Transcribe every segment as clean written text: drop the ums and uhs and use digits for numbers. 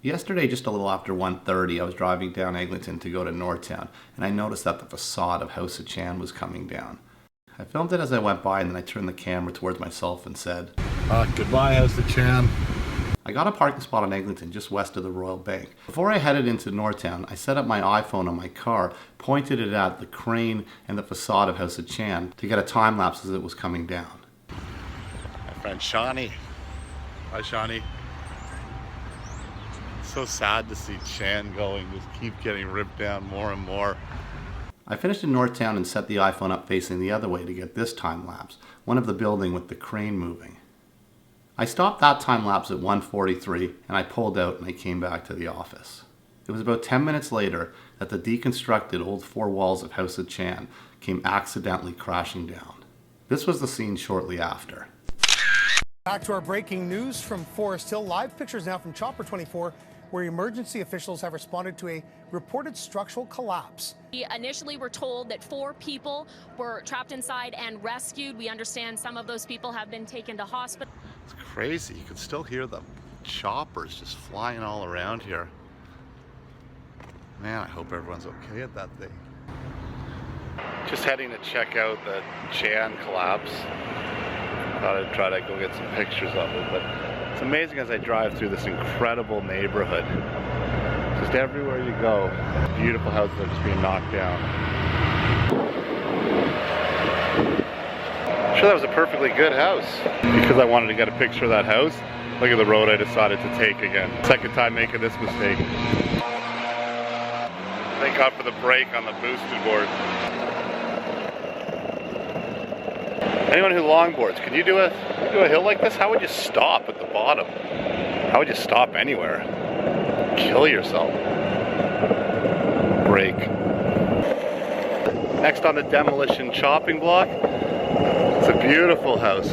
Yesterday, just a little after 1:30, I was driving down Eglinton to go to Northtown, and I noticed that the facade of House of Chan was coming down. I filmed it as I went by, and then I turned the camera towards myself and said, Goodbye, House of Chan. I got a parking spot on Eglinton just west of the Royal Bank. Before I headed into Northtown, I set up my iPhone on my car, pointed it at the crane and the facade of House of Chan to get a time lapse as it was coming down. My friend Shawnee. Hi, Shawnee. So sad to see Chan going, just keep getting ripped down more and more. I finished in Northtown and set the iPhone up facing the other way to get this time lapse, one of the building with the crane moving. I stopped that time lapse at 1:43 and I pulled out and I came back to the office. It was about 10 minutes later that the deconstructed old four walls of House of Chan came accidentally crashing down. This was the scene shortly after. Back to our breaking news from Forest Hill. Live pictures now from Chopper 24, where emergency officials have responded to a reported structural collapse. We initially were told that 4 people were trapped inside and rescued. We understand some of those people have been taken to hospital. It's crazy. You can still hear the choppers just flying all around here. Man, I hope everyone's okay at that thing. Just heading to check out the Chan collapse. Thought I'd try to go get some pictures of it, but it's amazing as I drive through this incredible neighborhood. Just everywhere you go, beautiful houses are just being knocked down. I'm sure that was a perfectly good house. Because I wanted to get a picture of that house, look at the road I decided to take again. Second time making this mistake. Thank God for the brake on the boosted board. Anyone who longboards, can you do a hill like this? How would you stop at the bottom? How would you stop anywhere? Kill yourself. Brake. Next on the demolition chopping block, it's a beautiful house.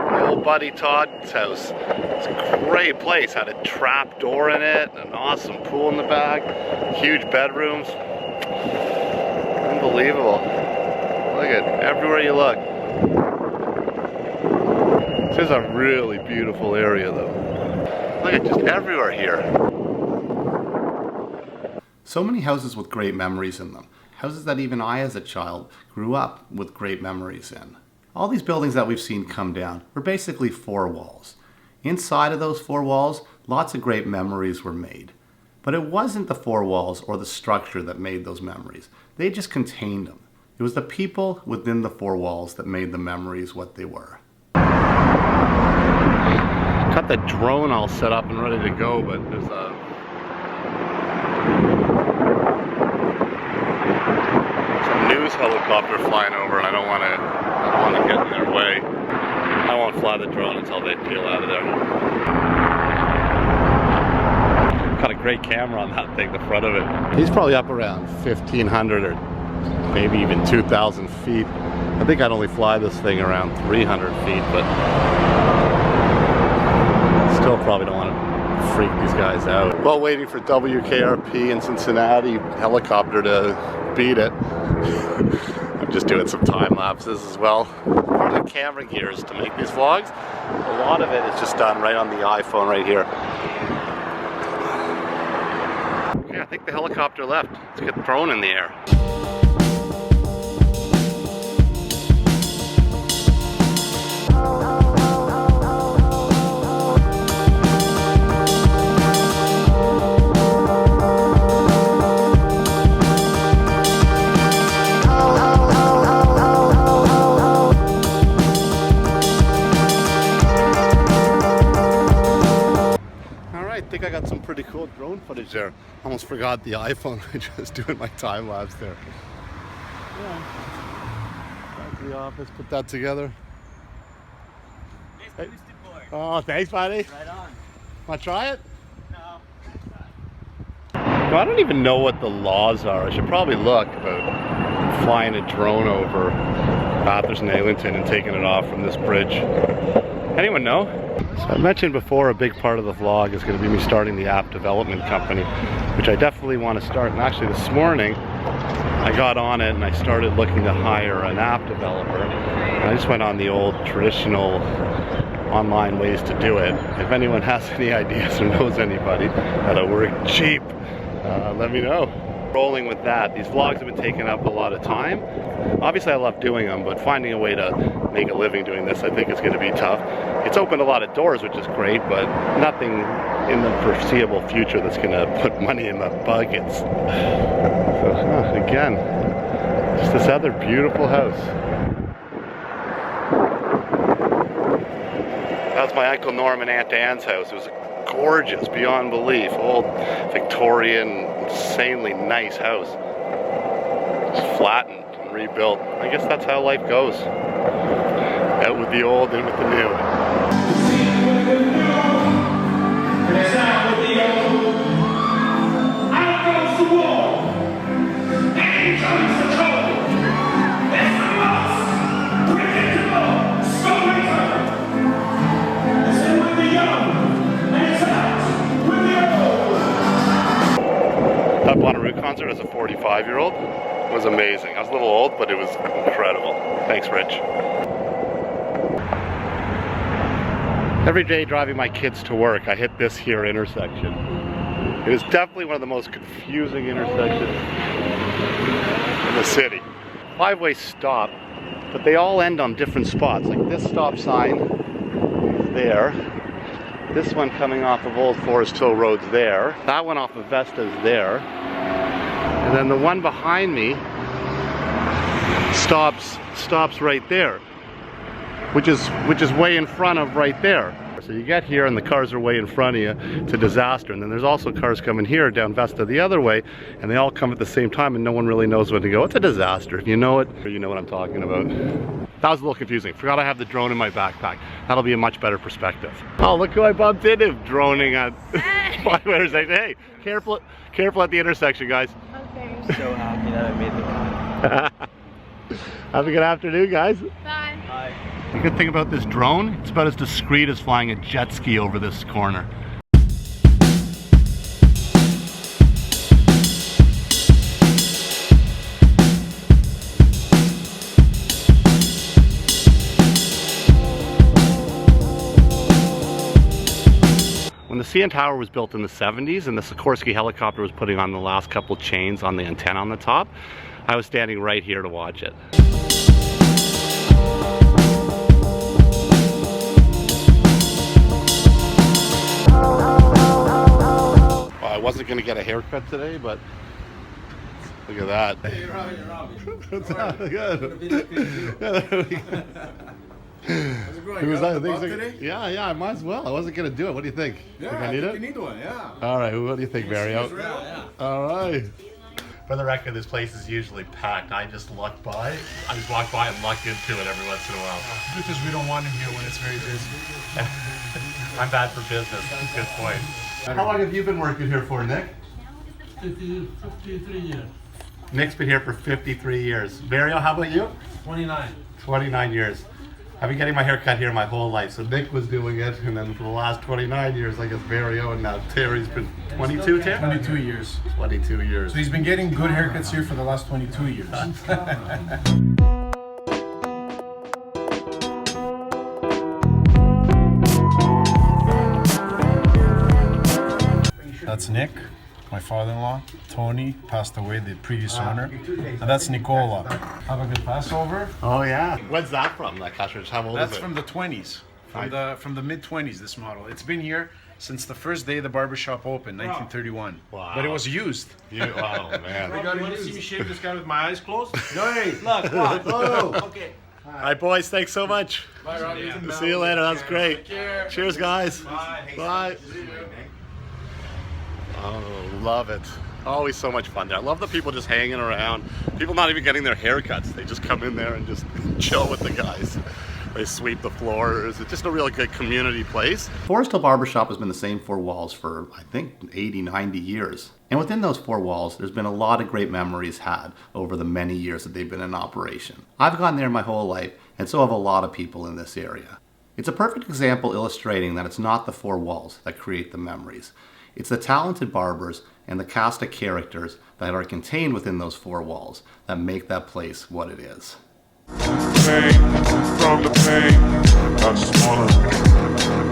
My old buddy Todd's house. It's a great place. Had a trap door in it, an awesome pool in the back, huge bedrooms. Unbelievable. Look at everywhere you look. This is a really beautiful area though. Look at just everywhere here. So many houses with great memories in them. Houses that even I as a child grew up with great memories in. All these buildings that we've seen come down were basically 4 walls. Inside of those 4 walls, lots of great memories were made. But it wasn't the 4 walls or the structure that made those memories. They just contained them. It was the people within the 4 walls that made the memories what they were. Got the drone all set up and ready to go, but there's some news helicopter flying over, and I don't want to get in their way. I won't fly the drone until they peel out of there. Got a great camera on that thing, the front of it. He's probably up around 1,500 or maybe even 2,000 feet. I think I'd only fly this thing around 300 feet, but still probably don't want to freak these guys out. While waiting for WKRP in Cincinnati helicopter to beat it. I'm just doing some time lapses as well. Part of the camera gear is to make these vlogs. A lot of it is just done right on the iPhone right here. Okay, I think the helicopter left. Let's get the drone in the air. I think I got some pretty cool drone footage there. Almost forgot the iPhone. I just doing my time lapse there. Yeah. Back to the office, put that together. Nice boosted board. Oh, thanks, buddy. Right on. Want to try it? No. No, I don't even know what the laws are. I should probably look about flying a drone over Bathurst and Eglinton and taking it off from this bridge. Anyone know? So I mentioned before a big part of the vlog is going to be me starting the app development company, which I definitely want to start. And actually this morning I got on it and I started looking to hire an app developer. And I just went on the old traditional online ways to do it. If anyone has any ideas or knows anybody that'll work cheap, let me know. Rolling with that, these vlogs have been taking up a lot of time. Obviously I love doing them, but finding a way to make a living doing this I think is going to be tough. It's opened a lot of doors, which is great, but nothing in the foreseeable future that's going to put money in the buckets. So, again, just this other beautiful house. That's my Uncle Norm and Aunt Anne's house. It was gorgeous beyond belief. Old Victorian, insanely nice house. Just flattened and rebuilt. I guess that's how life goes. Out with the old, in with the new. That Bonnaroo concert as a 45-year-old was amazing. I was a little old, but it was incredible. Thanks, Rich. Every day driving my kids to work, I hit this here intersection. It is definitely one of the most confusing intersections in the city. 5-way stop, but they all end on different spots. Like this stop sign is there. This one coming off of Old Forest Hill Road's there. That one off of Vesta's there. And then the one behind me stops right there, which is way in front of right there. So you get here and the cars are way in front of you. It's a disaster. And then there's also cars coming here down Vesta the other way, and they all come at the same time and no one really knows when to go. It's a disaster. If you know it, you know what I'm talking about. That was a little confusing. Forgot I have the drone in my backpack. That'll be a much better perspective. Oh, look who I bumped into droning at 5-way intersection. Hey, careful at the intersection, guys. Okay. So happy that I made the cut. Have a good afternoon, guys. Bye. Bye. The good thing about this drone, it's about as discreet as flying a jet ski over this corner. When the CN Tower was built in the 70s and the Sikorsky helicopter was putting on the last couple chains on the antenna on the top, I was standing right here to watch it. Well, I wasn't going to get a haircut today, but look at that. Hey, Robbie. What's up? Good. How's it going? Who was You that? got the buff today? Yeah, I might as well. I wasn't going to do it. What do you think? Yeah, think I need it? you need one, yeah. All right, what do you think, Mario? Yeah. All right. For the record, this place is usually packed. I just walk by and luck into it every once in a while. Because we don't want him here when it's very busy. I'm bad for business. Good point. How long have you been working here for, Nick? 53 years. Nick's been here for 53 years. Mario, how about you? 29. 29 years. I've been getting my hair cut here my whole life. So Nick was doing it, and then for the last 29 years, I guess Mario, and now Terry's been 22, Terry? 22 years. 22 years. So he's been getting good haircuts here for the last 22 years. That's Nick, my father-in-law. Tony passed away, the previous owner. And that's Nicola. Have a good Passover. Oh yeah. When's that from, that cartridge? How old That's is it? from the 20s, from the mid-20s, this model. It's been here since the first day the barbershop opened, 1931. Wow. But it was used. Oh man. You want to see me shave this guy with my eyes closed? Hey, Look, watch. Okay. All right, boys, thanks so much. Bye, Robbie. See you later. That's great. Take care. Cheers, guys. Bye. Bye. Oh, love it. Always so much fun there. I love the people just hanging around. People not even getting their haircuts. They just come in there and just chill with the guys. They sweep the floors. It's just a really good community place. Forest Hill Barbershop has been the same four walls for, I think, 80, 90 years. And within those four walls, there's been a lot of great memories had over the many years that they've been in operation. I've gone there my whole life, and so have a lot of people in this area. It's a perfect example illustrating that it's not the four walls that create the memories. It's the talented barbers and the cast of characters that are contained within those four walls that make that place what it is. From the pain, I'm smaller. Bye.